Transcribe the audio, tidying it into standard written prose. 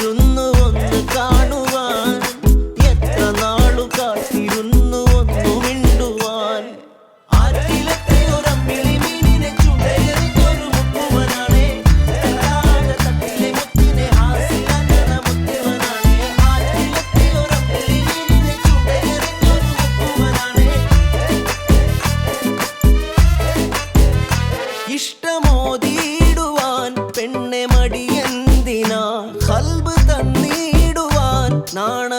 കാത്തിരുന്നു ഒന്ന് കാണുവാൻ, എത്ര നാളു കാത്തിരുന്നു ഒന്നു മിണ്ടുവാൻ. ആറ്റിലത്തെ ഒരമ്പിളി മീനിനെ ചുടയെറിഞ്ഞൊരു മുക്കുവനാണേ, തട്ടിലെ മുത്തിനെ ഹാസ്യനടന മുത്തിവനാണേ. ആറ്റിലത്തെ ഒരമ്പിളി മീനിനെ ചുടയെറിഞ്ഞൊരു മുക്കുവനാണേ. ഇഷ്ടമോതിടുവാൻ പെണ്ണെ മടിയെന്തിനാ, ഖൽബ് തന്നിടുവാൻ നാണ